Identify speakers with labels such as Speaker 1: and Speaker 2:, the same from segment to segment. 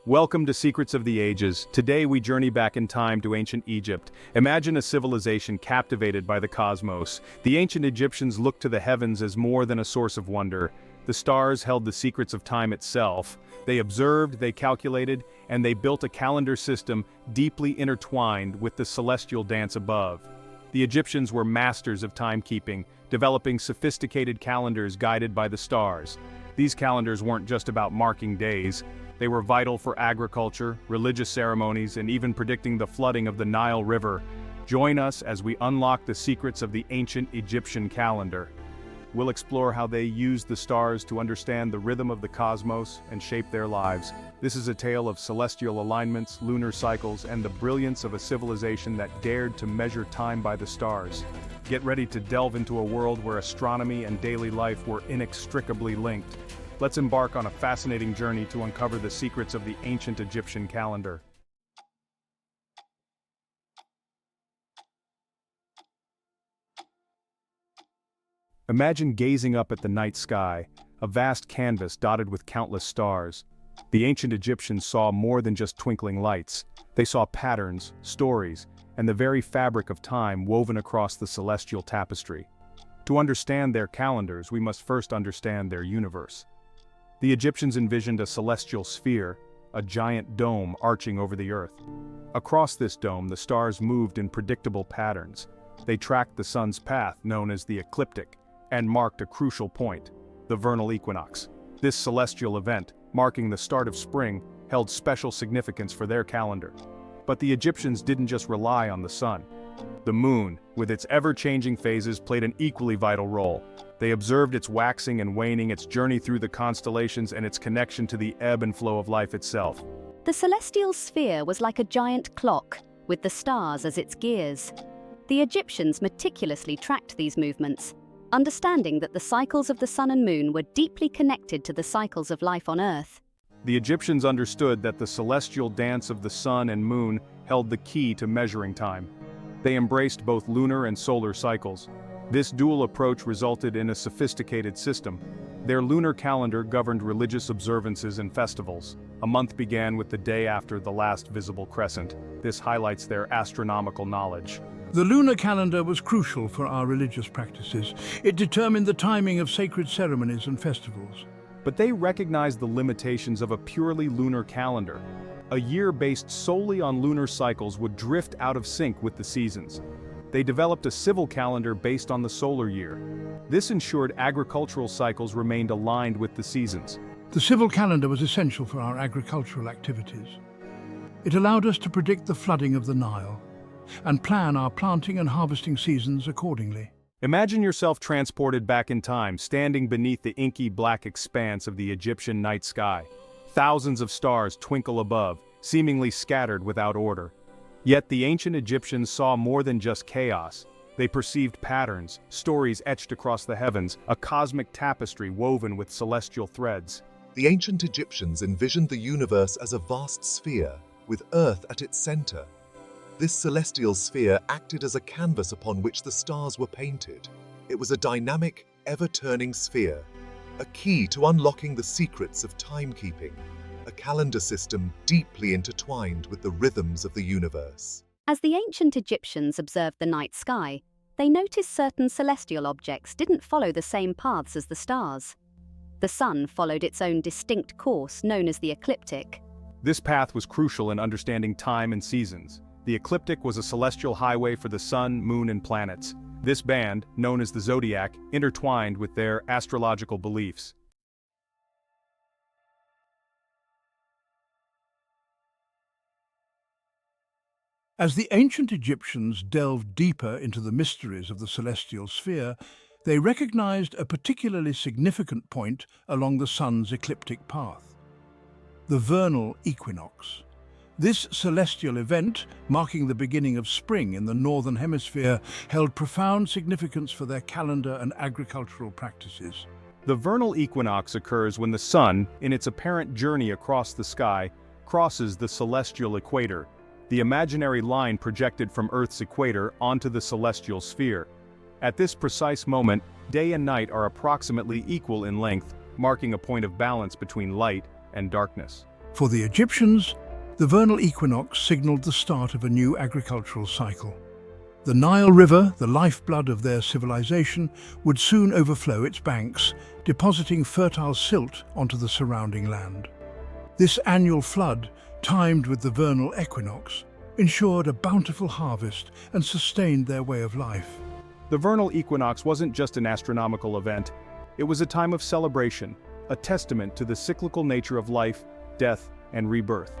Speaker 1: Welcome to Secrets of the Ages. Today we journey back in time to ancient Egypt. Imagine a civilization captivated by the cosmos. The ancient Egyptians looked to the heavens as more than a source of wonder. The stars held the secrets of time itself. They observed, they calculated, and they built a calendar system deeply intertwined with the celestial dance above. The Egyptians were masters of timekeeping, developing sophisticated calendars guided by the stars. These calendars weren't just about marking days. They were vital for agriculture, religious ceremonies, and even predicting the flooding of the Nile River. Join us as we unlock the secrets of the ancient Egyptian calendar. We'll explore how they used the stars to understand the rhythm of the cosmos and shape their lives. This is a tale of celestial alignments, lunar cycles, and the brilliance of a civilization that dared to measure time by the stars. Get ready to delve into a world where astronomy and daily life were inextricably linked. Let's embark on a fascinating journey to uncover the secrets of the ancient Egyptian calendar. Imagine gazing up at the night sky, a vast canvas dotted with countless stars. The ancient Egyptians saw more than just twinkling lights. They saw patterns, stories, and the very fabric of time woven across the celestial tapestry. To understand their calendars, we must first understand their universe. The Egyptians envisioned a celestial sphere, a giant dome arching over the earth. Across this dome, the stars moved in predictable patterns. They tracked the sun's path, known as the ecliptic, and marked a crucial point, the vernal equinox. This celestial event, marking the start of spring, held special significance for their calendar. But the Egyptians didn't just rely on the sun. The moon, with its ever-changing phases, played an equally vital role. They observed its waxing and waning, its journey through the constellations, and its connection to the ebb and flow of life itself.
Speaker 2: The celestial sphere was like a giant clock, with the stars as its gears. The Egyptians meticulously tracked these movements, understanding that the cycles of the sun and moon were deeply connected to the cycles of life on Earth.
Speaker 1: The Egyptians understood that the celestial dance of the sun and moon held the key to measuring time. They embraced both lunar and solar cycles. This dual approach resulted in a sophisticated system. Their lunar calendar governed religious observances and festivals. A month began with the day after the last visible crescent. This highlights their astronomical knowledge.
Speaker 3: The lunar calendar was crucial for our religious practices. It determined the timing of sacred ceremonies and festivals.
Speaker 1: But they recognized the limitations of a purely lunar calendar. A year based solely on lunar cycles would drift out of sync with the seasons. They developed a civil calendar based on the solar year. This ensured agricultural cycles remained aligned with the seasons.
Speaker 3: The civil calendar was essential for our agricultural activities. It allowed us to predict the flooding of the Nile and plan our planting and harvesting seasons accordingly.
Speaker 1: Imagine yourself transported back in time, standing beneath the inky black expanse of the Egyptian night sky. Thousands of stars twinkle above, seemingly scattered without order. Yet the ancient Egyptians saw more than just chaos. They perceived patterns, stories etched across the heavens, a cosmic tapestry woven with celestial threads.
Speaker 4: The ancient Egyptians envisioned the universe as a vast sphere, with Earth at its center. This celestial sphere acted as a canvas upon which the stars were painted. It was a dynamic, ever-turning sphere, a key to unlocking the secrets of timekeeping, a calendar system deeply intertwined with the rhythms of the universe.
Speaker 2: As the ancient Egyptians observed the night sky, they noticed certain celestial objects didn't follow the same paths as the stars. The sun followed its own distinct course, known as the ecliptic.
Speaker 1: This path was crucial in understanding time and seasons. The ecliptic was a celestial highway for the sun, moon, and planets. This band, known as the zodiac, intertwined with their astrological beliefs.
Speaker 3: As the ancient Egyptians delved deeper into the mysteries of the celestial sphere, they recognized a particularly significant point along the sun's ecliptic path: the vernal equinox. This celestial event, marking the beginning of spring in the northern hemisphere, held profound significance for their calendar and agricultural practices.
Speaker 1: The vernal equinox occurs when the sun, in its apparent journey across the sky, crosses the celestial equator, the imaginary line projected from Earth's equator onto the celestial sphere. At this precise moment, day and night are approximately equal in length, marking a point of balance between light and darkness.
Speaker 3: For the Egyptians, the vernal equinox signaled the start of a new agricultural cycle. The Nile River, the lifeblood of their civilization, would soon overflow its banks, depositing fertile silt onto the surrounding land. This annual flood, timed with the vernal equinox, ensured a bountiful harvest and sustained their way of life.
Speaker 1: The vernal equinox wasn't just an astronomical event, it was a time of celebration, a testament to the cyclical nature of life, death, and rebirth.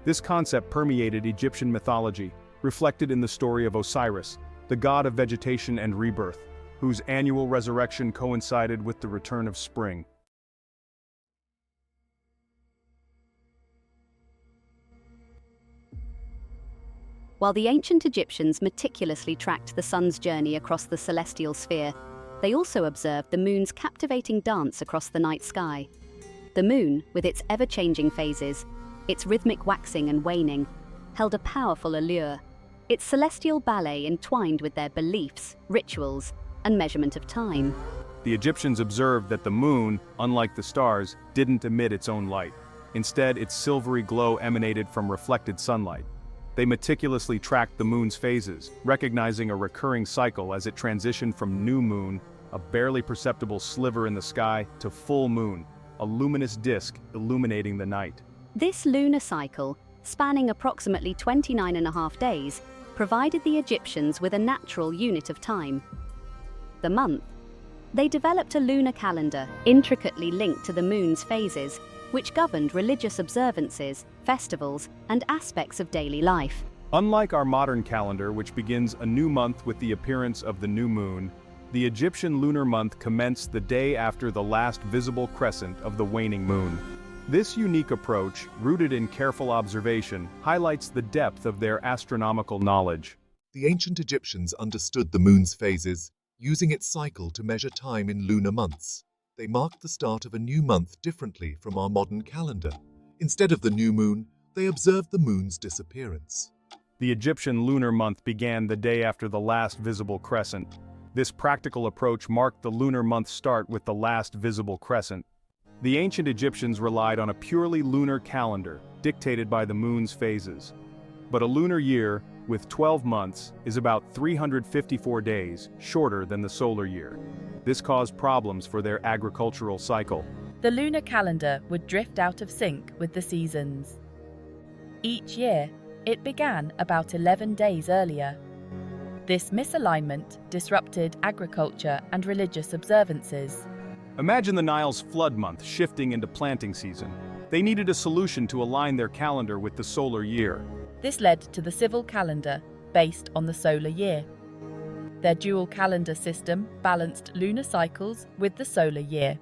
Speaker 1: This concept permeated Egyptian mythology, reflected in the story of Osiris, the god of vegetation and rebirth, whose annual resurrection coincided with the return of spring.
Speaker 2: While the ancient Egyptians meticulously tracked the sun's journey across the celestial sphere, they also observed the moon's captivating dance across the night sky. The moon, with its ever-changing phases, its rhythmic waxing and waning, held a powerful allure, its celestial ballet entwined with their beliefs, rituals, and measurement of time.
Speaker 1: The Egyptians observed that the moon, unlike the stars, didn't emit its own light. Instead, its silvery glow emanated from reflected sunlight. They meticulously tracked the moon's phases, recognizing a recurring cycle as it transitioned from new moon, a barely perceptible sliver in the sky, to full moon, a luminous disk illuminating the night.
Speaker 2: This lunar cycle, spanning approximately 29.5 days, provided the Egyptians with a natural unit of time. The month. They developed a lunar calendar intricately linked to the moon's phases, which governed religious observances, festivals, and aspects of daily life.
Speaker 1: Unlike our modern calendar, which begins a new month with the appearance of the new moon, the Egyptian lunar month commenced the day after the last visible crescent of the waning moon. This unique approach, rooted in careful observation, highlights the depth of their astronomical knowledge.
Speaker 4: The ancient Egyptians understood the moon's phases, using its cycle to measure time in lunar months. They marked the start of a new month differently from our modern calendar. Instead of the new moon, they observed the moon's disappearance.
Speaker 1: The Egyptian lunar month began the day after the last visible crescent. This practical approach marked the lunar month start with the last visible crescent. The ancient Egyptians relied on a purely lunar calendar, dictated by the moon's phases. But a lunar year, with 12 months, is about 354 days, shorter than the solar year. This caused problems for their agricultural cycle.
Speaker 5: The lunar calendar would drift out of sync with the seasons. Each year, it began about 11 days earlier. This misalignment disrupted agriculture and religious observances.
Speaker 1: Imagine the Nile's flood month shifting into planting season. They needed a solution to align their calendar with the solar year.
Speaker 5: This led to the civil calendar, based on the solar year. Their dual calendar system balanced lunar cycles with the solar year.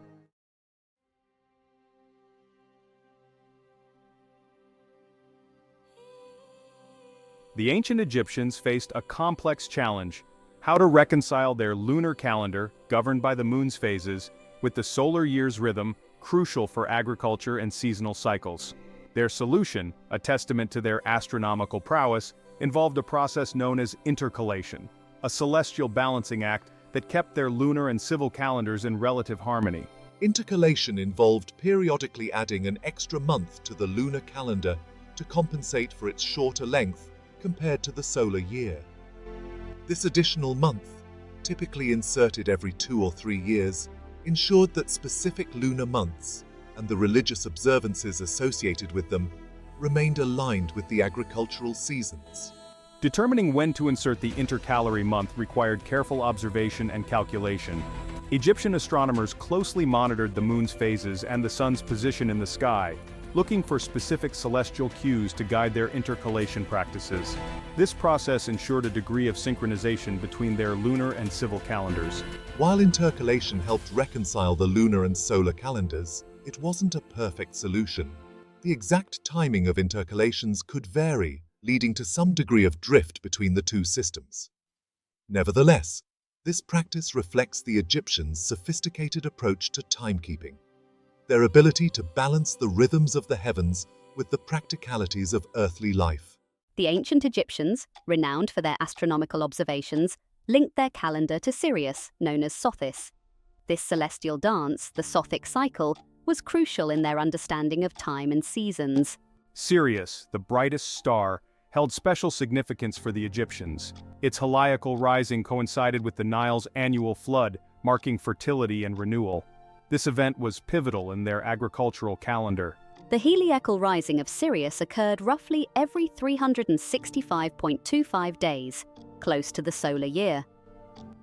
Speaker 1: The ancient Egyptians faced a complex challenge: how to reconcile their lunar calendar, governed by the moon's phases, with the solar year's rhythm, crucial for agriculture and seasonal cycles. Their solution, a testament to their astronomical prowess, involved a process known as intercalation, a celestial balancing act that kept their lunar and civil calendars in relative harmony.
Speaker 4: Intercalation involved periodically adding an extra month to the lunar calendar to compensate for its shorter length compared to the solar year. This additional month, typically inserted every 2 or 3 years, ensured that specific lunar months and the religious observances associated with them remained aligned with the agricultural seasons.
Speaker 1: Determining when to insert the intercalary month required careful observation and calculation. Egyptian astronomers closely monitored the moon's phases and the sun's position in the sky, looking for specific celestial cues to guide their intercalation practices. This process ensured a degree of synchronization between their lunar and civil calendars.
Speaker 4: While intercalation helped reconcile the lunar and solar calendars, it wasn't a perfect solution. The exact timing of intercalations could vary, leading to some degree of drift between the two systems. Nevertheless, this practice reflects the Egyptians' sophisticated approach to timekeeping, their ability to balance the rhythms of the heavens with the practicalities of earthly life.
Speaker 2: The ancient Egyptians, renowned for their astronomical observations, linked their calendar to Sirius, known as Sothis. This celestial dance, the Sothic cycle, was crucial in their understanding of time and seasons.
Speaker 1: Sirius, the brightest star, held special significance for the Egyptians. Its heliacal rising coincided with the Nile's annual flood, marking fertility and renewal. This event was pivotal in their agricultural calendar.
Speaker 2: The heliacal rising of Sirius occurred roughly every 365.25 days, close to the solar year.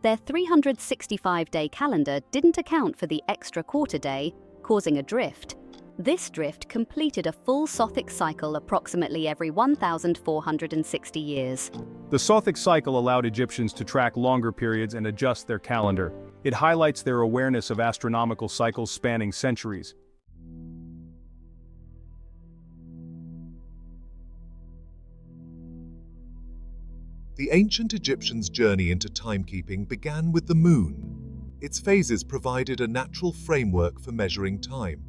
Speaker 2: Their 365-day calendar didn't account for the extra quarter day, causing a drift. This drift completed a full Sothic cycle approximately every 1,460 years.
Speaker 1: The Sothic cycle allowed Egyptians to track longer periods and adjust their calendar. It highlights their awareness of astronomical cycles spanning centuries.
Speaker 4: The ancient Egyptians' journey into timekeeping began with the moon. Its phases provided a natural framework for measuring time.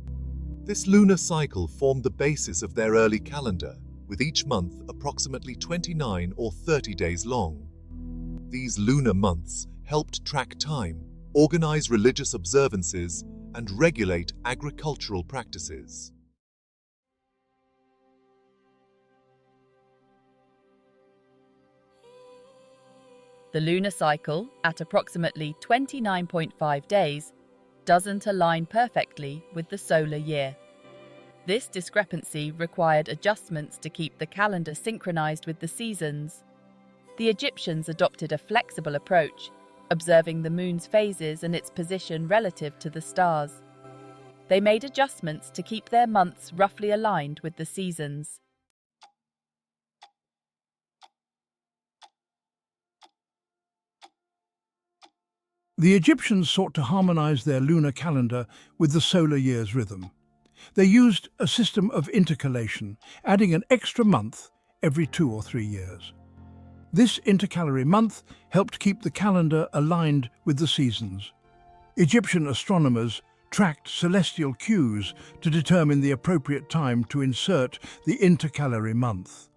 Speaker 4: This lunar cycle formed the basis of their early calendar, with each month approximately 29 or 30 days long. These lunar months helped track time, organize religious observances, and regulate agricultural practices.
Speaker 5: The lunar cycle, at approximately 29.5 days, doesn't align perfectly with the solar year. This discrepancy required adjustments to keep the calendar synchronized with the seasons. The Egyptians adopted a flexible approach, observing the moon's phases and its position relative to the stars. They made adjustments to keep their months roughly aligned with the seasons.
Speaker 3: The Egyptians sought to harmonize their lunar calendar with the solar year's rhythm. They used a system of intercalation, adding an extra month every 2 or 3 years. This intercalary month helped keep the calendar aligned with the seasons. Egyptian astronomers tracked celestial cues to determine the appropriate time to insert the intercalary month.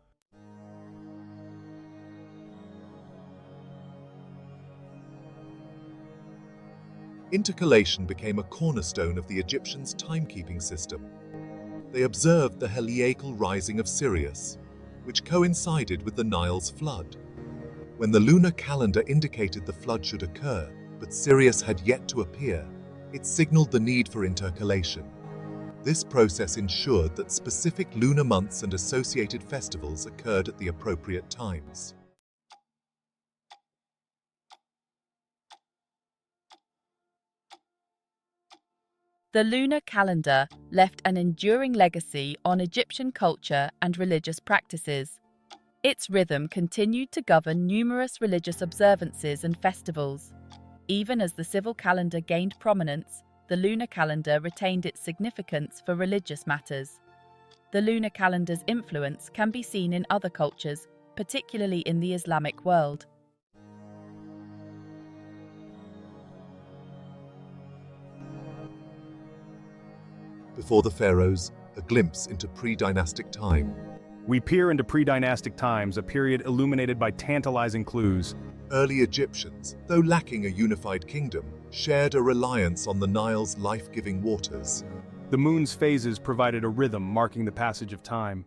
Speaker 4: Intercalation became a cornerstone of the Egyptians' timekeeping system. They observed the heliacal rising of Sirius, which coincided with the Nile's flood. When the lunar calendar indicated the flood should occur, but Sirius had yet to appear, it signaled the need for intercalation. This process ensured that specific lunar months and associated festivals occurred at the appropriate times.
Speaker 5: The lunar calendar left an enduring legacy on Egyptian culture and religious practices. Its rhythm continued to govern numerous religious observances and festivals. Even as the civil calendar gained prominence, the lunar calendar retained its significance for religious matters. The lunar calendar's influence can be seen in other cultures, particularly in the Islamic world.
Speaker 4: Before the Pharaohs, a glimpse into pre-dynastic time.
Speaker 1: We peer into pre-dynastic times, a period illuminated by tantalizing clues.
Speaker 4: Early Egyptians, though lacking a unified kingdom, shared a reliance on the Nile's life-giving waters.
Speaker 1: The moon's phases provided a rhythm marking the passage of time.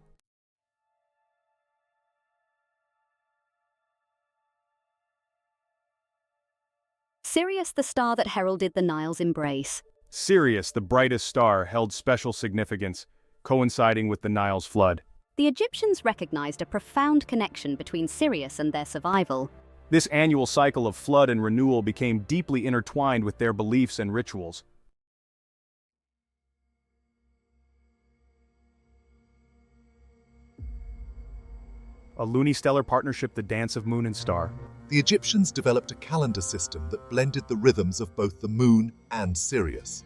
Speaker 2: Sirius, the star that heralded the Nile's embrace.
Speaker 1: Sirius, the brightest star, held special significance, coinciding with the Nile's flood.
Speaker 2: The Egyptians recognized a profound connection between Sirius and their survival.
Speaker 1: This annual cycle of flood and renewal became deeply intertwined with their beliefs and rituals. A lunistellar partnership, the dance of moon and star.
Speaker 4: The Egyptians developed a calendar system that blended the rhythms of both the moon and Sirius.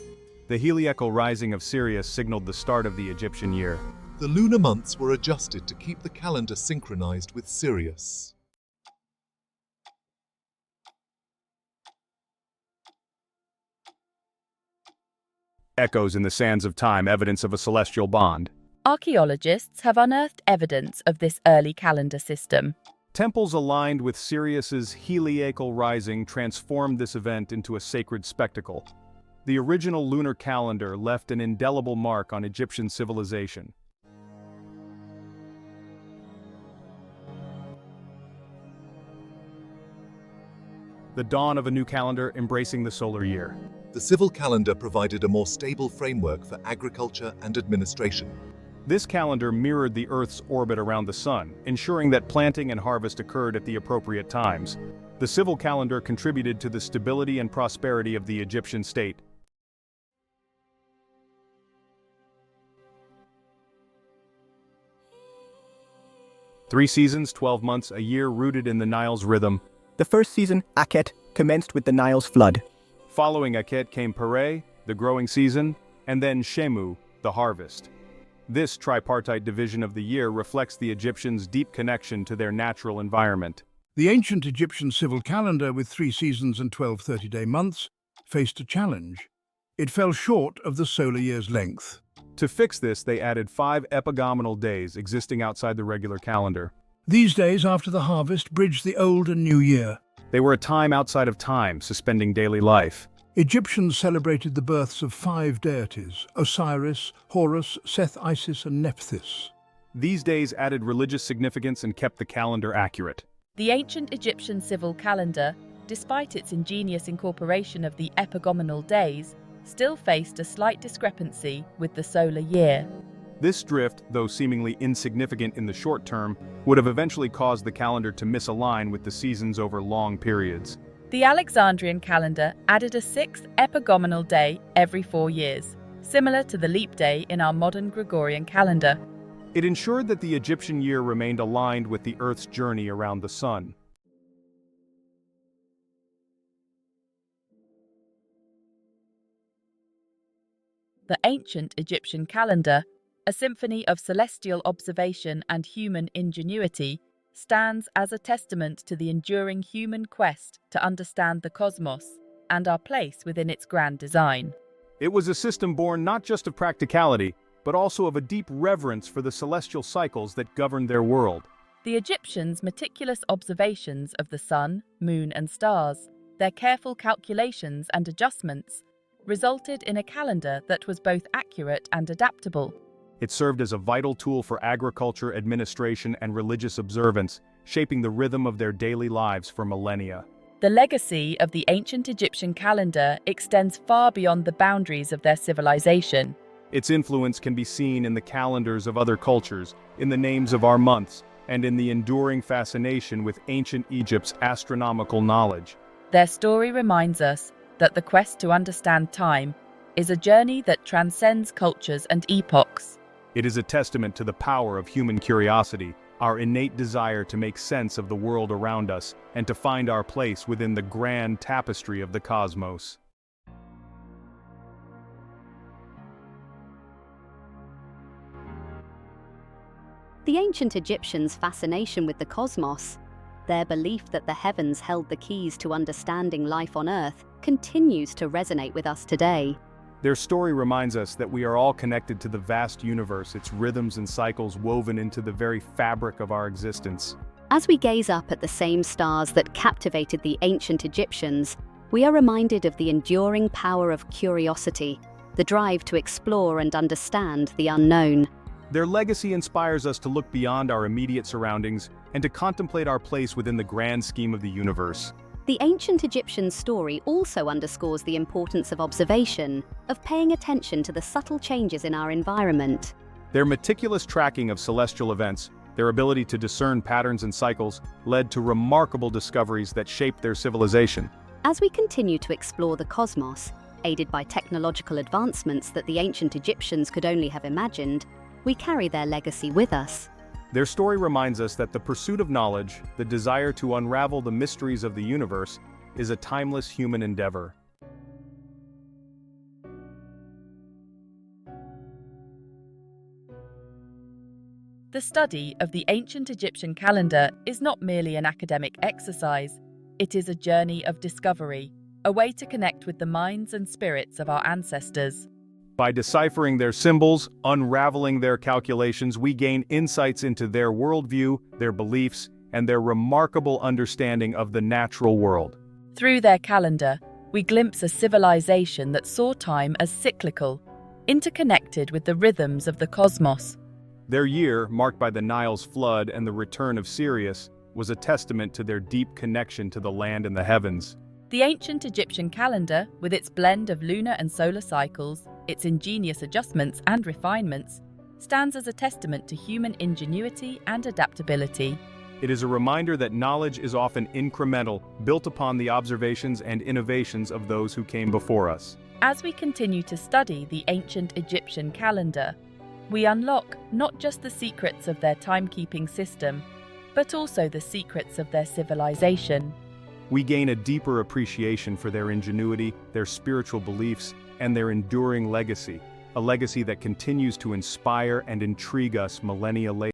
Speaker 1: The heliacal rising of Sirius signaled the start of the Egyptian year.
Speaker 4: The lunar months were adjusted to keep the calendar synchronized with Sirius.
Speaker 1: Echoes in the sands of time, evidence of a celestial bond.
Speaker 5: Archaeologists have unearthed evidence of this early calendar system.
Speaker 1: Temples aligned with Sirius's heliacal rising transformed this event into a sacred spectacle. The original lunar calendar left an indelible mark on Egyptian civilization. The dawn of a new calendar embracing the solar year.
Speaker 4: The civil calendar provided a more stable framework for agriculture and administration.
Speaker 1: This calendar mirrored the Earth's orbit around the Sun, ensuring that planting and harvest occurred at the appropriate times. The civil calendar contributed to the stability and prosperity of the Egyptian state. Three seasons, 12 months, a year rooted in the Nile's rhythm.
Speaker 6: The first season, Etched, commenced with the Nile's flood.
Speaker 1: Following Etched came Pare, the growing season, and then Shemu, the harvest. This tripartite division of the year reflects the Egyptians' deep connection to their natural environment.
Speaker 3: The ancient Egyptian civil calendar, with 3 seasons and 12 30-day months, faced a challenge. It fell short of the solar year's length.
Speaker 1: To fix this, they added 5 epagomenal days existing outside the regular calendar.
Speaker 3: These days after the harvest bridged the old and new year.
Speaker 1: They were a time outside of time, suspending daily life.
Speaker 3: Egyptians celebrated the births of 5 deities: Osiris, Horus, Seth, Isis, and Nephthys.
Speaker 1: These days added religious significance and kept the calendar accurate.
Speaker 5: The ancient Egyptian civil calendar, despite its ingenious incorporation of the Epagomenal Days, still faced a slight discrepancy with the solar year.
Speaker 1: This drift, though seemingly insignificant in the short term, would have eventually caused the calendar to misalign with the seasons over long periods.
Speaker 5: The Alexandrian calendar added a 6th epagomenal day every 4 years, similar to the leap day in our modern Gregorian calendar.
Speaker 1: It ensured that the Egyptian year remained aligned with the Earth's journey around the Sun.
Speaker 5: The ancient Egyptian calendar, a symphony of celestial observation and human ingenuity, stands as a testament to the enduring human quest to understand the cosmos and our place within its grand design.
Speaker 1: It was a system born not just of practicality, but also of a deep reverence for the celestial cycles that governed their world.
Speaker 5: The Egyptians' meticulous observations of the sun, moon, and stars, their careful calculations and adjustments, resulted in a calendar that was both accurate and adaptable.
Speaker 1: It served as a vital tool for agriculture, administration, and religious observance, shaping the rhythm of their daily lives for millennia.
Speaker 5: The legacy of the ancient Egyptian calendar extends far beyond the boundaries of their civilization.
Speaker 1: Its influence can be seen in the calendars of other cultures, in the names of our months, and in the enduring fascination with ancient Egypt's astronomical knowledge.
Speaker 5: Their story reminds us that the quest to understand time is a journey that transcends cultures and epochs.
Speaker 1: It is a testament to the power of human curiosity, our innate desire to make sense of the world around us, and to find our place within the grand tapestry of the cosmos.
Speaker 2: The ancient Egyptians' fascination with the cosmos, their belief that the heavens held the keys to understanding life on Earth, continues to resonate with us today.
Speaker 1: Their story reminds us that we are all connected to the vast universe, its rhythms and cycles woven into the very fabric of our existence.
Speaker 2: As we gaze up at the same stars that captivated the ancient Egyptians, we are reminded of the enduring power of curiosity, the drive to explore and understand the unknown.
Speaker 1: Their legacy inspires us to look beyond our immediate surroundings and to contemplate our place within the grand scheme of the universe.
Speaker 2: The ancient Egyptian story also underscores the importance of observation, of paying attention to the subtle changes in our environment.
Speaker 1: Their meticulous tracking of celestial events, their ability to discern patterns and cycles, led to remarkable discoveries that shaped their civilization.
Speaker 2: As we continue to explore the cosmos, aided by technological advancements that the ancient Egyptians could only have imagined, we carry their legacy with us.
Speaker 1: Their story reminds us that the pursuit of knowledge, the desire to unravel the mysteries of the universe, is a timeless human endeavor.
Speaker 5: The study of the ancient Egyptian calendar is not merely an academic exercise, it is a journey of discovery, a way to connect with the minds and spirits of our ancestors.
Speaker 1: By deciphering their symbols, unraveling their calculations, we gain insights into their worldview, their beliefs, and their remarkable understanding of the natural world.
Speaker 5: Through their calendar, we glimpse a civilization that saw time as cyclical, interconnected with the rhythms of the cosmos.
Speaker 1: Their year, marked by the Nile's flood and the return of Sirius, was a testament to their deep connection to the land and the heavens.
Speaker 5: The ancient Egyptian calendar, with its blend of lunar and solar cycles, its ingenious adjustments and refinements, stands as a testament to human ingenuity and adaptability.
Speaker 1: It is a reminder that knowledge is often incremental, built upon the observations and innovations of those who came before us.
Speaker 5: As we continue to study the ancient Egyptian calendar, we unlock not just the secrets of their timekeeping system, but also the secrets of their civilization.
Speaker 1: We gain a deeper appreciation for their ingenuity, their spiritual beliefs, and their enduring legacy, a legacy that continues to inspire and intrigue us millennia later.